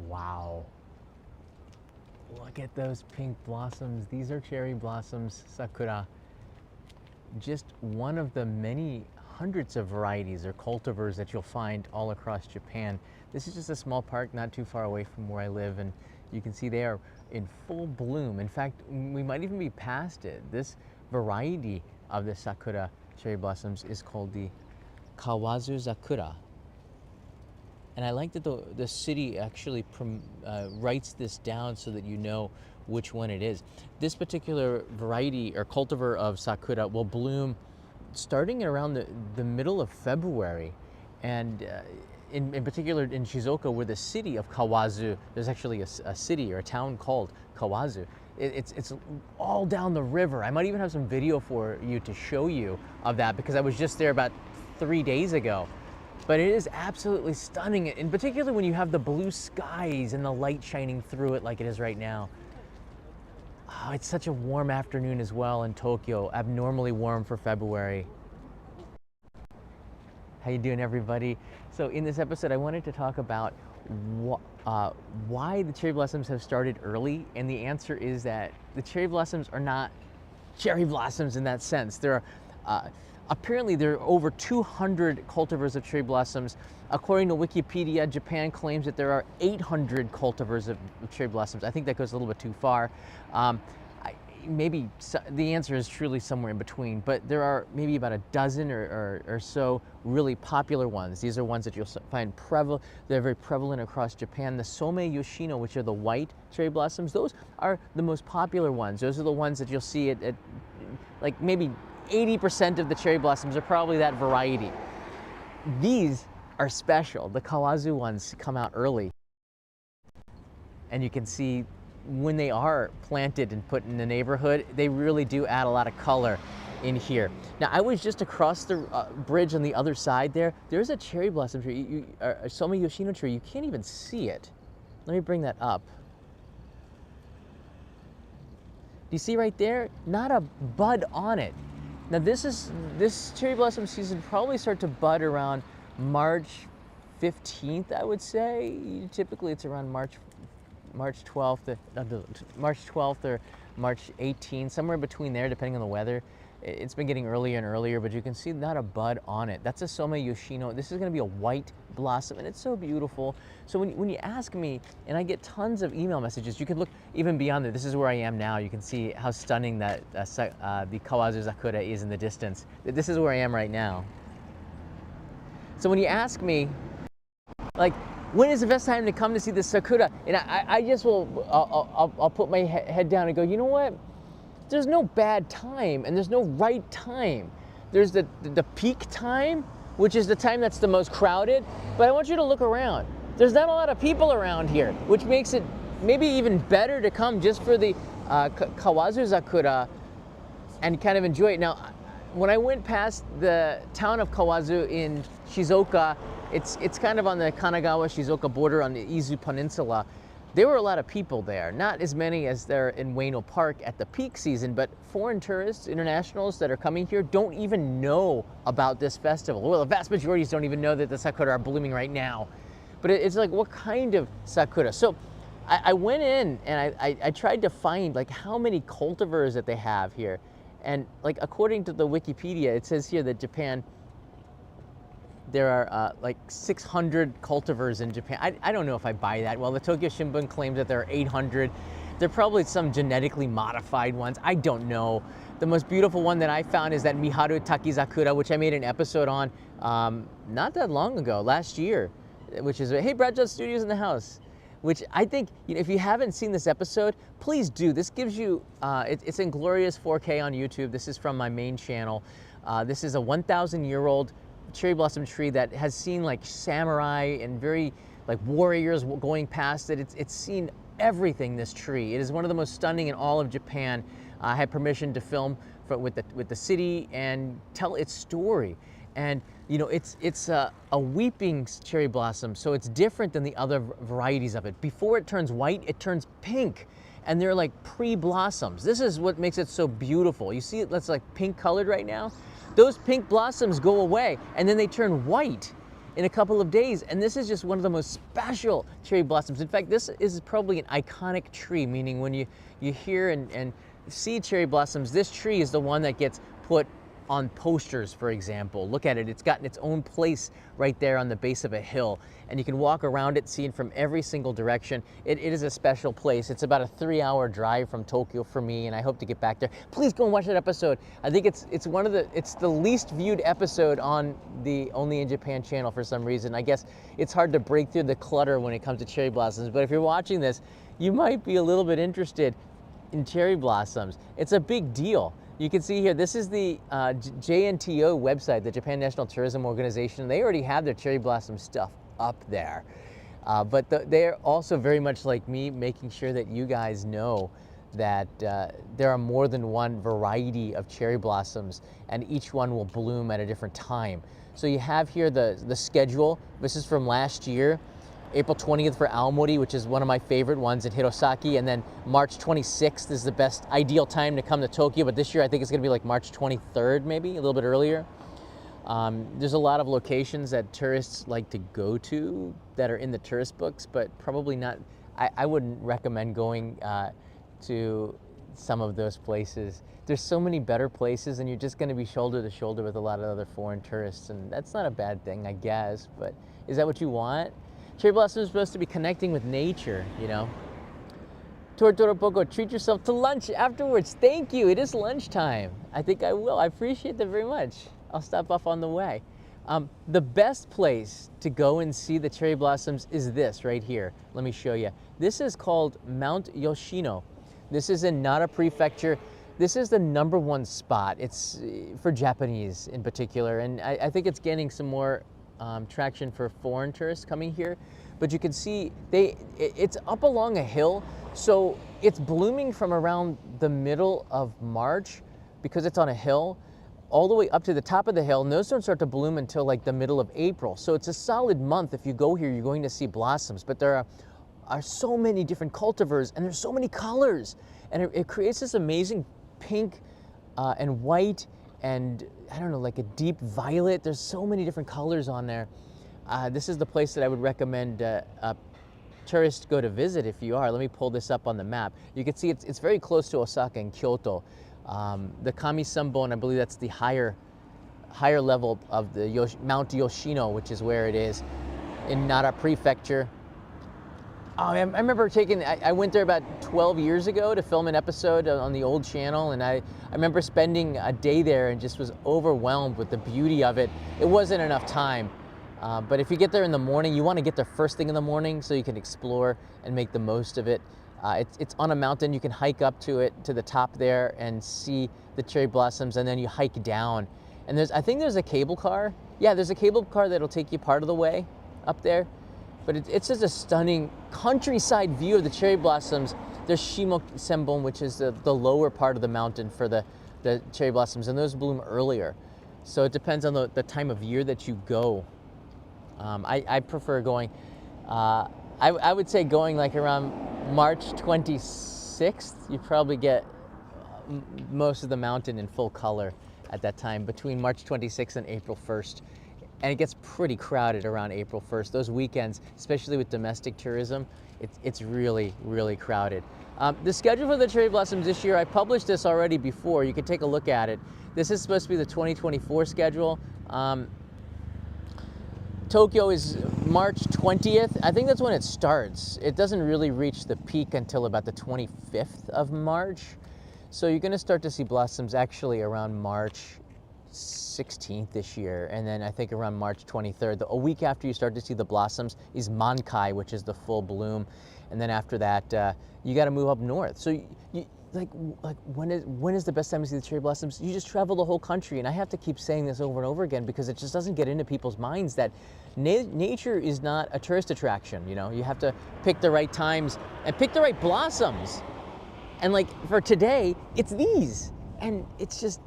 Wow. Look at those pink blossoms. These are cherry blossoms, sakura. Just one of the many hundreds of varieties or cultivars that you'll find all across Japan. This is just a small park not too far away from where I live, and you can see they are in full bloom. In fact, we might even be past it. This variety of the sakura cherry blossoms is called the Kawazu sakura. And I like that the city actually writes this down so that you know which one it is. This particular variety or cultivar of sakura will bloom starting around the middle of February. And in particular in Shizuoka, where the city of Kawazu, there's actually a city or a town called Kawazu. It's all down the river. I might even have some video for you to show you of that because I was just there about 3 days ago. But it is absolutely stunning, in particular when you have the blue skies and the light shining through it like it is right now. Oh, it's such a warm afternoon as well in Tokyo, abnormally warm for February. How you doing, everybody? So in this episode, I wanted to talk about why the cherry blossoms have started early, and the answer is that the cherry blossoms are not cherry blossoms in that sense. Apparently, there are over 200 cultivars of cherry blossoms. According to Wikipedia, Japan claims that there are 800 cultivars of cherry blossoms. I think that goes a little bit too far. Maybe the answer is truly somewhere in between, but there are maybe about a dozen or so really popular ones. These are ones that you'll find they're very prevalent across Japan. The Some Yoshino, which are the white cherry blossoms, those are the most popular ones. Those are the ones that you'll see at like maybe 80% of the cherry blossoms are probably that variety. These are special. The Kawazu ones come out early. And you can see when they are planted and put in the neighborhood, they really do add a lot of color in here. Now, I was just across the bridge on the other side there. There's a cherry blossom tree, a Some Yoshino tree. You can't even see it. Let me bring that up. Do you see right there? Not a bud on it. Now this cherry blossom season probably start to bud around March 15th, I would say. Typically it's around March 12th or March 18th, somewhere between there, depending on the weather. It's been getting earlier and earlier, but you can see not a bud on it. That's a Some Yoshino. This is going to be a white blossom, and it's so beautiful. So when you ask me, and I get tons of email messages, you can look even beyond there. This is where I am now. You can see how stunning that the Kawazu sakura is in the distance. This is where I am right now. So when you ask me, like, when is the best time to come to see the sakura? And I just I'll put my head down and go, you know what? There's no bad time and there's no right time. There's the peak time, which is the time that's the most crowded. But I want you to look around. There's not a lot of people around here, which makes it maybe even better to come just for the Kawazu sakura and kind of enjoy it. Now, when I went past the town of Kawazu in Shizuoka, it's kind of on the Kanagawa-Shizuoka border on the Izu Peninsula. There were a lot of people there, not as many as there in Ueno Park at the peak season, but foreign tourists, internationals that are coming here don't even know about this festival. Well, the vast majority don't even know that the sakura are blooming right now. But it's like, what kind of sakura? So I went in and I tried to find like how many cultivars that they have here. And like according to the Wikipedia, it says here that Japan, there are like 600 cultivars in Japan. I don't know if I buy that. Well, the Tokyo Shimbun claims that there are 800. There are probably some genetically modified ones. I don't know. The most beautiful one that I found is that Miharu Takizakura, which I made an episode on not that long ago, last year, which is, hey, Bradshaw Studios in the house, which I think, if you haven't seen this episode, please do. This gives you, it's in glorious 4K on YouTube. This is from my main channel. This is a 1,000-year-old cherry blossom tree that has seen like samurai and very like warriors going past it. It's seen everything, this tree. It is one of the most stunning in all of Japan. I had permission to film with the city and tell its story. And it's a weeping cherry blossom, so it's different than the other varieties of it. Before it turns white, it turns pink, and they're like pre-blossoms. This is what makes it so beautiful. You see that's like pink colored right now? Those pink blossoms go away, and then they turn white. in a couple of days. And this is just one of the most special cherry blossoms. In fact, this is probably an iconic tree, meaning when you hear and see cherry blossoms, this tree is the one that gets put on posters, for example. Look at it, it's gotten its own place right there on the base of a hill, and you can walk around it, seen from every single direction. It is a special place. It's about a 3-hour drive from Tokyo for me, and I hope to get back there. Please go and watch that episode. I think it's the least viewed episode on the Only in Japan channel for some reason. I guess it's hard to break through the clutter when it comes to cherry blossoms, but if you're watching this, you might be a little bit interested in cherry blossoms. It's a big deal. You can see here, this is the JNTO website, the Japan National Tourism Organization. They already have their cherry blossom stuff up there. But they're also very much like me, making sure that you guys know that there are more than one variety of cherry blossoms, and each one will bloom at a different time. So you have here the schedule. This is from last year. April 20th for Aomori, which is one of my favorite ones in Hirosaki, and then March 26th is the best ideal time to come to Tokyo, but this year I think it's going to be like March 23rd, maybe, a little bit earlier. There's a lot of locations that tourists like to go to that are in the tourist books, but probably not. I wouldn't recommend going to some of those places. There's so many better places, and you're just going to be shoulder to shoulder with a lot of other foreign tourists, and that's not a bad thing, I guess, but is that what you want? Cherry blossom is supposed to be connecting with nature, you know. Tortoro Poco, treat yourself to lunch afterwards. Thank you, it is lunchtime. I think I will, I appreciate that very much. I'll stop off on the way. The best place to go and see the cherry blossoms is this right here. Let me show you. This is called Mount Yoshino. This is in Nara Prefecture. This is the #1 spot. It's for Japanese in particular, and I think it's gaining some more traction for foreign tourists coming here. But you can see it's up along a hill, so it's blooming from around the middle of March because it's on a hill all the way up to the top of the hill, and those don't start to bloom until like the middle of April. So it's a solid month. If you go here, you're going to see blossoms, but there are so many different cultivars, and there's so many colors, and it creates this amazing pink and white, and I don't know, like a deep violet. There's so many different colors on there. This is the place that I would recommend tourists go to visit if you are. Let me pull this up on the map. You can see it's very close to Osaka and Kyoto. The Kami-Sambon, I believe that's the higher level of the Mount Yoshino, which is where it is in Nara Prefecture. Oh, I remember I went there about 12 years ago to film an episode on the old channel, and I remember spending a day there and just was overwhelmed with the beauty of it. It wasn't enough time, but if you get there in the morning, you want to get there first thing in the morning so you can explore and make the most of it. It's on a mountain. You can hike up to it, to the top there, and see the cherry blossoms, and then you hike down. And I think there's a cable car. Yeah, there's a cable car that'll take you part of the way up there. But it's just a stunning countryside view of the cherry blossoms. There's Shimo Senbon, which is the lower part of the mountain for the cherry blossoms, and those bloom earlier. So it depends on the time of year that you go. I prefer going, I would say going like around March 26th, you probably get most of the mountain in full color at that time, between March 26th and April 1st. And it gets pretty crowded around April 1st. Those weekends, especially with domestic tourism, it's really, really crowded. The schedule for the cherry blossoms this year, I published this already before. You can take a look at it. This is supposed to be the 2024 schedule. Tokyo is March 20th. I think that's when it starts. It doesn't really reach the peak until about the 25th of March. So you're gonna start to see blossoms actually around March 16th this year, and then I think around March 23rd, a week after you start to see the blossoms, is Mankai, which is the full bloom, and then after that, you got to move up north. So like when is the best time to see the cherry blossoms? You just travel the whole country, and I have to keep saying this over and over again because it just doesn't get into people's minds that nature is not a tourist attraction. You know, you have to pick the right times and pick the right blossoms, and like for today, it's these, and it's just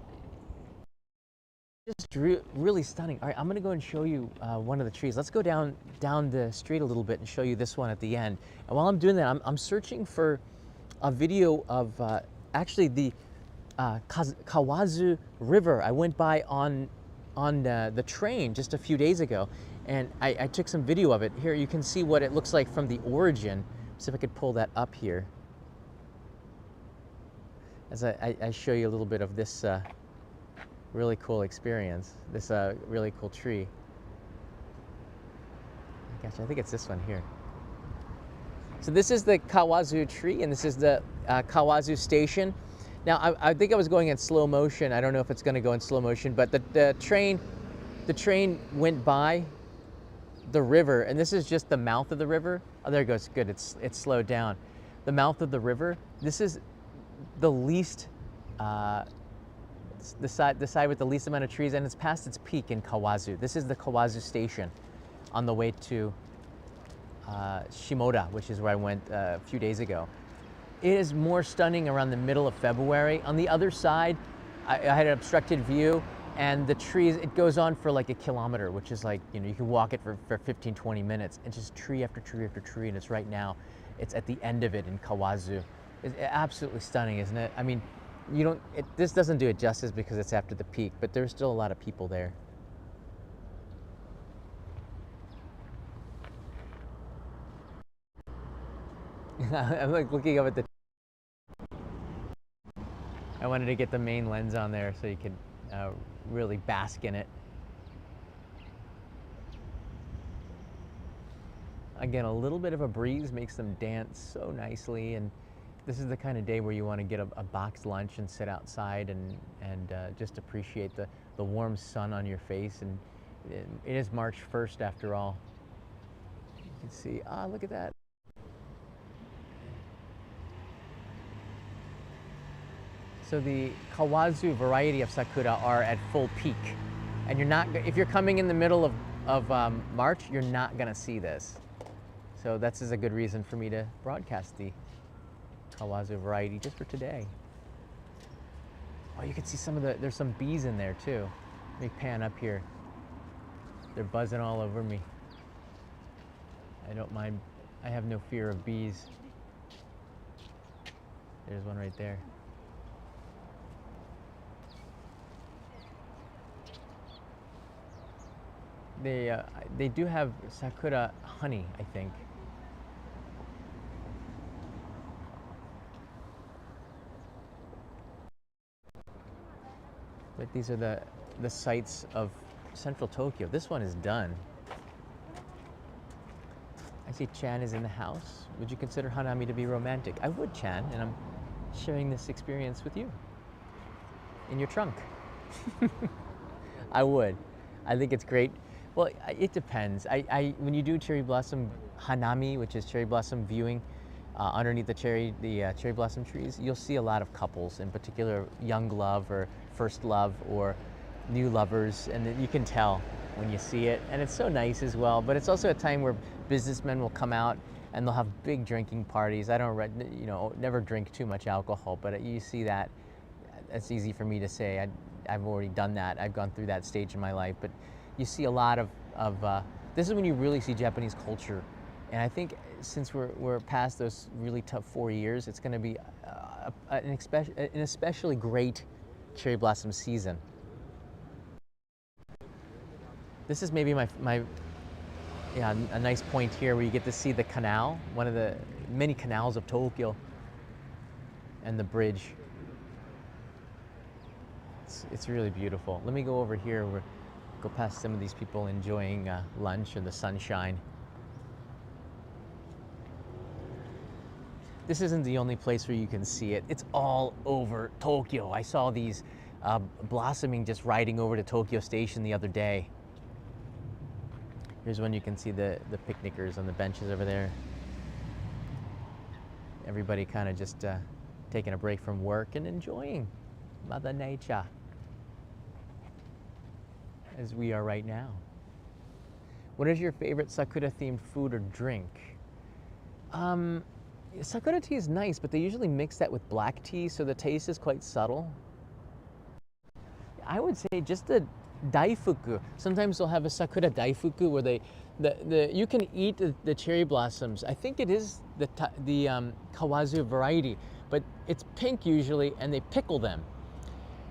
really stunning. All right, I'm gonna go and show you one of the trees. Let's go down the street a little bit and show you this one at the end. And while I'm doing that, I'm searching for a video of actually the Kawazu River. I went by on the train just a few days ago, And I took some video of it. Here, you can see what it looks like from the origin. See if I could pull that up here. As I show you a little bit of this really cool experience, this really cool tree. Gosh, I think it's this one here. So this is the Kawazu tree, and this is the Kawazu station. Now, I think I was going in slow motion. I don't know if it's going to go in slow motion, but the train went by the river, and this is just the mouth of the river. Oh, there it goes. Good. It's slowed down. The mouth of the river. This is the least, the side with the least amount of trees, and it's past its peak in Kawazu. This is the Kawazu station, on the way to Shimoda, which is where I went a few days ago. It is more stunning around the middle of February. On the other side, I had an obstructed view, and the trees, it goes on for like a kilometer, which is like, you know, you can walk it for 15, 20 minutes. It's just tree after tree after tree, and it's right now, it's at the end of it in Kawazu. It's absolutely stunning, isn't it? I mean, this doesn't do it justice because it's after the peak, but there's still a lot of people there. I'm like looking up at the. I wanted to get the main lens on there so you could really bask in it. Again, a little bit of a breeze makes them dance so nicely, and this is the kind of day where you want to get a boxed lunch and sit outside and just appreciate the warm sun on your face. And it is March 1st after all. You can see, look at that. So the Kawazu variety of sakura are at full peak, and if you're coming in the middle of March, you're not gonna see this. So that's a good reason for me to broadcast the Kawazu variety just for today. Oh, you can see there's some bees in there too. Let me pan up here. They're buzzing all over me. I don't mind, I have no fear of bees. There's one right there. They do have sakura honey, I think. But these are the sights of central Tokyo. This one is done. I see Chan is in the house. Would you consider Hanami to be romantic? I would, Chan, and I'm sharing this experience with you in your trunk. I would. I think it's great. Well, it depends. When you do cherry blossom Hanami, which is cherry blossom viewing, underneath the cherry blossom trees, you'll see a lot of couples, in particular young love or first love or new lovers, and you can tell when you see it. And it's so nice as well, but it's also a time where businessmen will come out and they'll have big drinking parties. I don't, never drink too much alcohol, but you see that. It's easy for me to say. I've already done that. I've gone through that stage in my life, but you see a lot of this is when you really see Japanese culture. And I think since we're past those really tough 4 years, it's going to be an especially great cherry blossom season. This is maybe a nice point here where you get to see the canal, one of the many canals of Tokyo, and the bridge. It's really beautiful. Let me go over here. Go past some of these people enjoying lunch in the sunshine. This isn't the only place where you can see it. It's all over Tokyo. I saw these blossoming just riding over to Tokyo Station the other day. Here's one you can see the picnickers on the benches over there. Everybody kind of just taking a break from work and enjoying Mother Nature, as we are right now. What is your favorite sakura-themed food or drink? Sakura tea is nice, but they usually mix that with black tea, so the taste is quite subtle. I would say just the daifuku. Sometimes they'll have a sakura daifuku where you can eat the cherry blossoms. I think it is the Kawazu variety, but it's pink usually, and they pickle them,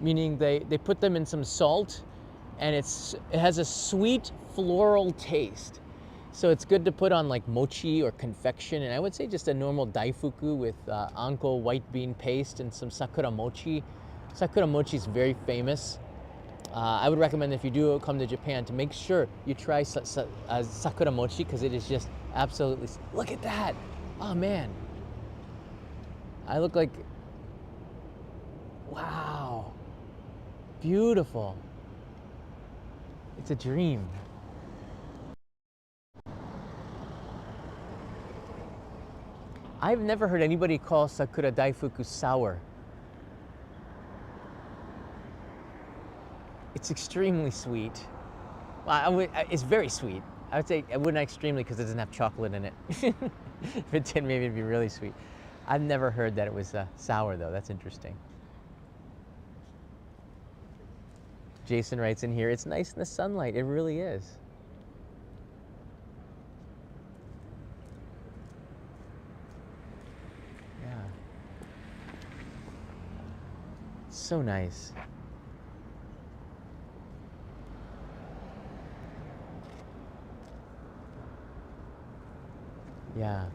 meaning they put them in some salt and it has a sweet floral taste. So it's good to put on like mochi or confection, and I would say just a normal daifuku with anko white bean paste and some sakura mochi. Sakura mochi is very famous. I would recommend if you do come to Japan to make sure you try sakura mochi, because it is just absolutely, look at that. Oh man, I look like, wow, beautiful. It's a dream. I've never heard anybody call sakura daifuku sour. It's extremely sweet. Well, it's very sweet. I would say, I wouldn't extremely because it doesn't have chocolate in it. If it did, maybe it'd be really sweet. I've never heard that it was sour though. That's interesting. Jason writes in here, it's nice in the sunlight. It really is. Yeah. So nice. Yeah.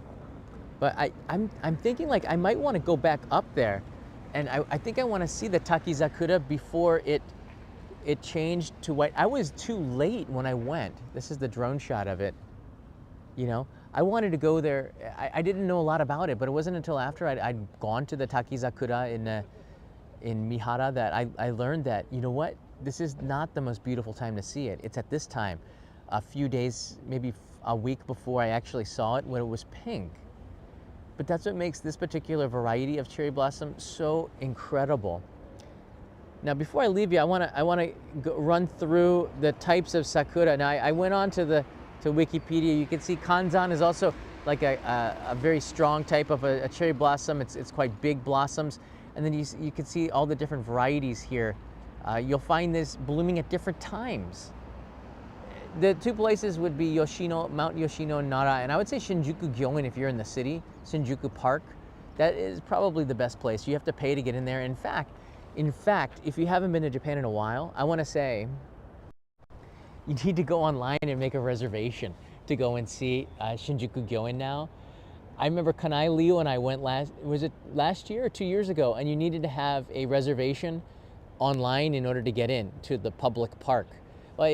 But I'm thinking like I might want to go back up there, and I think I want to see the Takizakura before it changed to white. I was too late when I went. This is the drone shot of it. You know, I wanted to go there. I didn't know a lot about it, but it wasn't until after I'd gone to the Takizakura in Mihara that I learned that, you know what, this is not the most beautiful time to see it. It's at this time, a few days, maybe a week before I actually saw it, when it was pink. But that's what makes this particular variety of cherry blossom so incredible. Now, before I leave you, I want to run through the types of sakura. Now, I went on to Wikipedia. You can see kanzan is also like a very strong type of a cherry blossom. It's quite big blossoms. And then you can see all the different varieties here. You'll find this blooming at different times. The two places would be Yoshino, Mount Yoshino and Nara, and I would say Shinjuku Gyoen if you're in the city, Shinjuku Park. That is probably the best place. You have to pay to get in there. In fact, if you haven't been to Japan in a while, I want to say you need to go online and make a reservation to go and see Shinjuku Gyoen now. I remember Kanai Leo and I went last year or 2 years ago, and you needed to have a reservation online in order to get in to the public park. Well,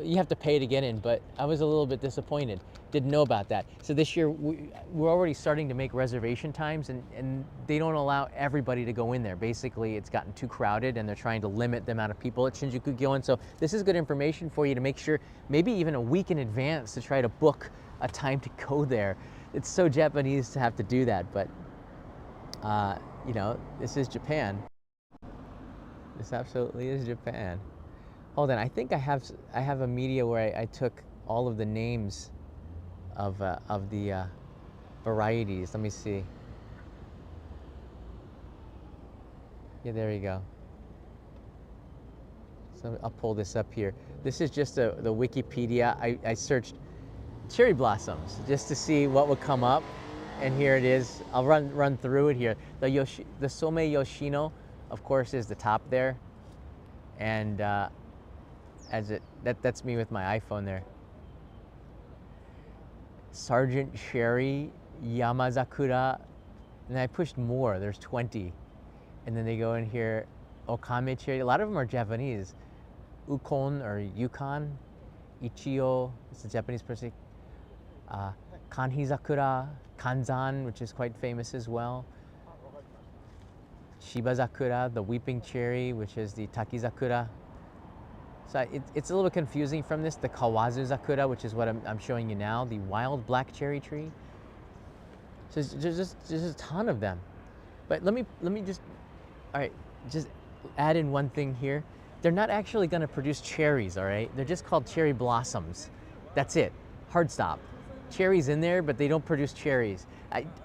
you have to pay to get in, but I was a little bit disappointed. Didn't know about that. So this year, we're already starting to make reservation times, and they don't allow everybody to go in there. Basically, it's gotten too crowded, and they're trying to limit the amount of people at Shinjuku Gyoen. So this is good information for you to make sure, maybe even a week in advance, to try to book a time to go there. It's so Japanese to have to do that, but you know, this is Japan. This absolutely is Japan. Hold on, I think I have a media where I took all of the names of the varieties. Let me see. Yeah, there you go. So I'll pull this up here. This is just the Wikipedia. I searched cherry blossoms just to see what would come up, and here it is. I'll run through it here. The Some Yoshino, of course, is the top there, and that's me with my iPhone there. Sergeant Cherry, Yamazakura, and I pushed more. There's 20, and then they go in here. Okame cherry. A lot of them are Japanese. Ukon or Yukon, Ichio. It's a Japanese person. Kanhizakura, Kanzan, which is quite famous as well. Shibazakura, the weeping cherry, which is the Takizakura. So it's a little confusing from this. The Kawazu Zakura, which is what I'm showing you now, the wild black cherry tree. So there's just a ton of them. But let me just, all right, just add in one thing here. They're not actually going to produce cherries, all right? They're just called cherry blossoms. That's it. Hard stop. Cherries in there, but they don't produce cherries.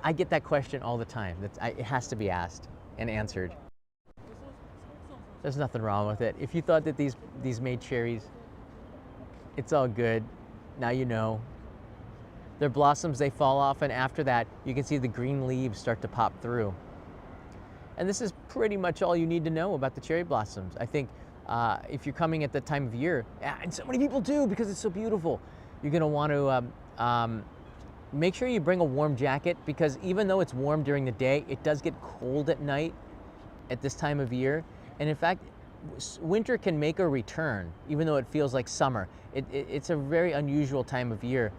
I get that question all the time. It has to be asked and answered. There's nothing wrong with it. If you thought that these made cherries, it's all good. Now you know. Their blossoms, they fall off, and after that, you can see the green leaves start to pop through. And this is pretty much all you need to know about the cherry blossoms. I think if you're coming at the time of year, and so many people do because it's so beautiful, you're going to want to make sure you bring a warm jacket, because even though it's warm during the day, it does get cold at night at this time of year. And in fact, winter can make a return, even though it feels like summer. It's a very unusual time of year.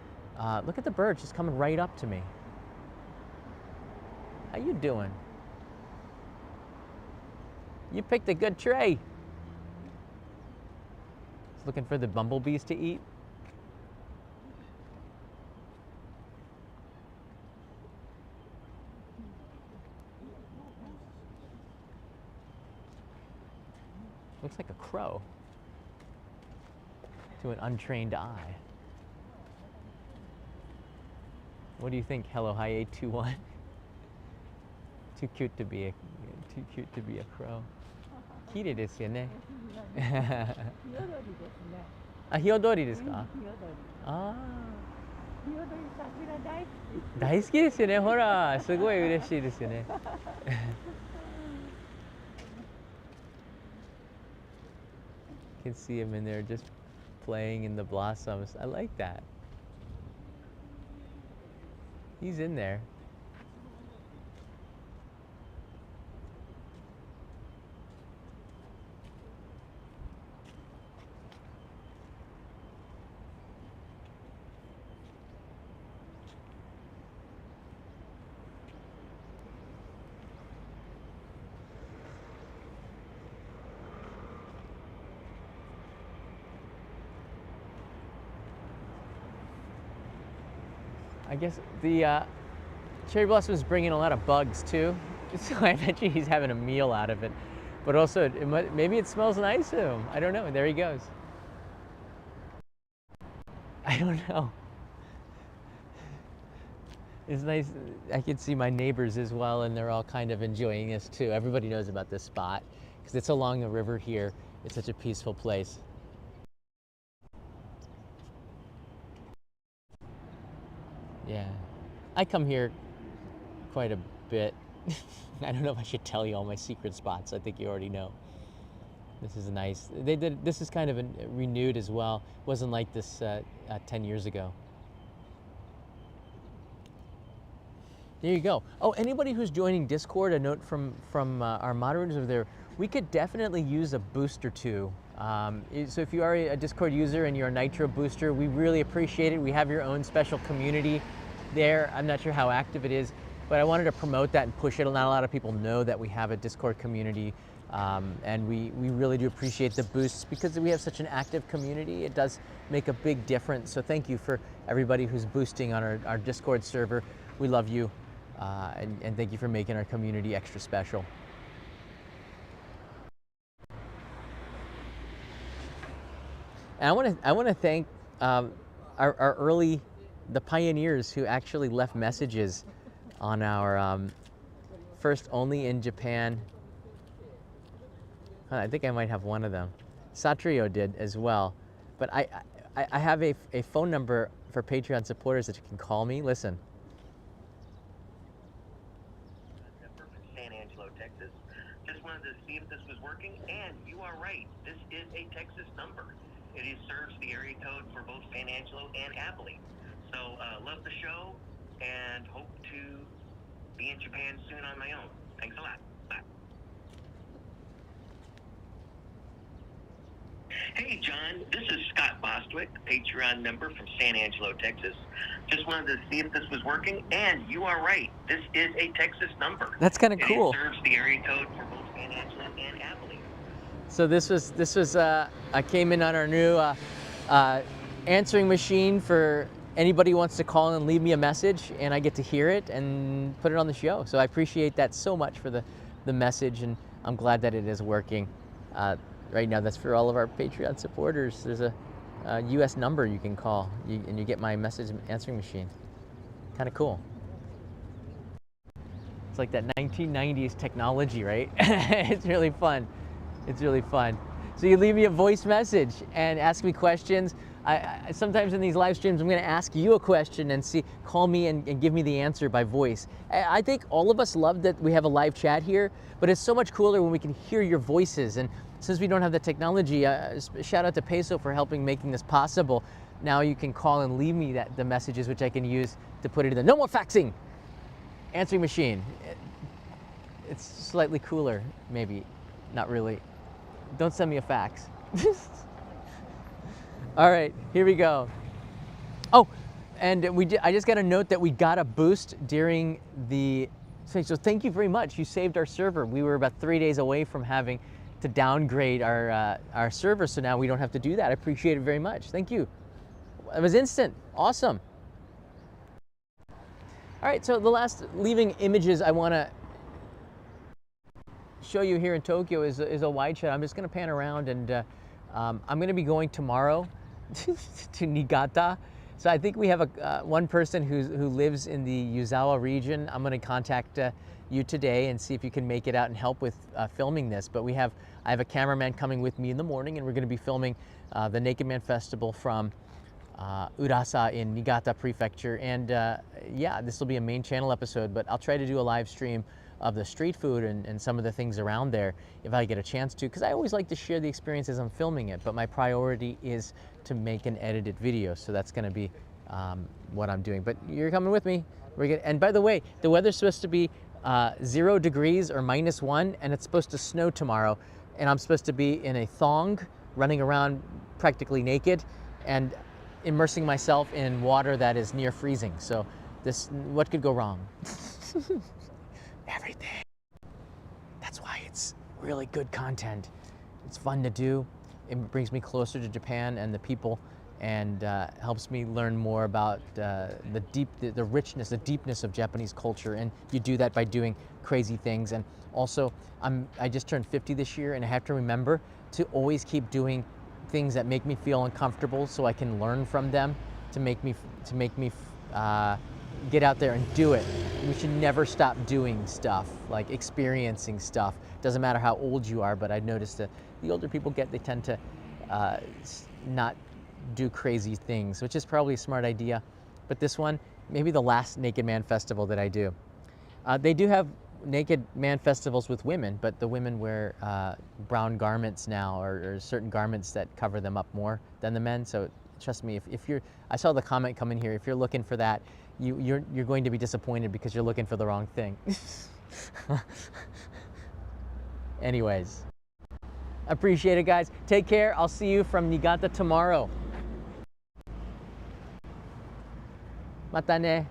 Look at the bird, she's coming right up to me. How you doing? You picked a good tray. It's looking for the bumblebees to eat. Looks like a crow to an untrained eye. What do you think, Hello Hi 821? Too cute to be a crow. 綺麗ですよね。あ、ヒヨドリですか？ああ。ヒヨドリ桜大好き。大好きですよね。ほら、すごい嬉しいですよね。You can see him in there just playing in the blossoms. I like that. He's in there. I guess the cherry blossoms bring in a lot of bugs too, so I bet you he's having a meal out of it. But also, maybe it smells nice to him. I don't know. There he goes. I don't know. It's nice. I can see my neighbors as well, and they're all kind of enjoying this too. Everybody knows about this spot because it's along the river here. It's such a peaceful place. Yeah, I come here quite a bit. I don't know if I should tell you all my secret spots. I think you already know. This is nice. This is kind of renewed as well. Wasn't like this 10 years ago. There you go. Oh, anybody who's joining Discord, a note from our moderators over there, we could definitely use a boost or two. So if you are a Discord user and you're a Nitro booster, we really appreciate it. We have your own special community there. I'm not sure how active it is, but I wanted to promote that and push it. Not a lot of people know that we have a Discord community, and we really do appreciate the boosts because we have such an active community. It does make a big difference. So thank you for everybody who's boosting on our Discord server. We love you, and thank you for making our community extra special. And I want to thank our the pioneers who actually left messages on our first Only in Japan. I think I might have one of them. Satrio did as well. But I have a phone number for Patreon supporters that you can call me. Listen. San Angelo, Texas. Just wanted to see if this was working, and you are right. This is a Texas number. It serves the area code for both San Angelo and Abilene. So love the show and hope to be in Japan soon on my own. Thanks a lot. Bye. Hey, John. This is Scott Bostwick, Patreon member from San Angelo, Texas. Just wanted to see if this was working, and you are right. This is a Texas number. That's kind of cool. It serves the area code for both San Angelo and Abilene. So this was I came in on our new answering machine for anybody who wants to call and leave me a message, and I get to hear it and put it on the show. So I appreciate that so much for the message, and I'm glad that it is working. Right now, that's for all of our Patreon supporters. There's a U.S. number you can call, and you get my message answering machine. Kind of cool. It's like that 1990s technology, right? It's really fun. It's really fun. So you leave me a voice message and ask me questions. I sometimes in these live streams, I'm going to ask you a question and call me and give me the answer by voice. I think all of us love that we have a live chat here, but it's so much cooler when we can hear your voices. And since we don't have the technology, shout out to Peso for helping making this possible. Now you can call and leave me the messages, which I can use to put it in the no more faxing answering machine. It's slightly cooler, maybe. Not really. Don't send me a fax. All right, here we go. Oh, and I just got a note that we got a boost during the thing. So thank you very much. You saved our server. We were about 3 days away from having to downgrade our server, so now we don't have to do that. I appreciate it very much. Thank you. It was instant. Awesome. All right, so the last leaving images I want to show you here in Tokyo is a wide shot. I'm just going to pan around, and I'm going to be going tomorrow to Niigata. So I think we have one person who lives in the Yuzawa region. I'm going to contact you today and see if you can make it out and help with filming this. But I have a cameraman coming with me in the morning, and we're going to be filming the Naked Man Festival from Urasa in Niigata Prefecture. And yeah, this will be a main channel episode, but I'll try to do a live stream of the street food and some of the things around there if I get a chance to, because I always like to share the experience as I'm filming it, but my priority is to make an edited video, so that's going to be what I'm doing. But you're coming with me. And by the way, the weather's supposed to be 0 degrees or -1, and it's supposed to snow tomorrow, and I'm supposed to be in a thong running around practically naked and immersing myself in water that is near freezing. So what could go wrong? Everything. That's why it's really good content. It's fun to do. It brings me closer to Japan and the people, and helps me learn more about the richness, the deepness of Japanese culture. And you do that by doing crazy things. And also, I just turned 50 this year, and I have to remember to always keep doing things that make me feel uncomfortable, so I can learn from them to make me get out there and do it. We should never stop doing stuff, like experiencing stuff. Doesn't matter how old you are, but I've noticed that the older people get, they tend to not do crazy things, which is probably a smart idea. But this one, maybe the last Naked Man Festival that I do. They do have Naked Man festivals with women, but the women wear brown garments now, or certain garments that cover them up more than the men. So trust me, if you're, I saw the comment come in here, if you're looking for that, you're going to be disappointed because you're looking for the wrong thing. Anyways, appreciate it, guys. Take care. I'll see you from Niigata tomorrow. Mata ne.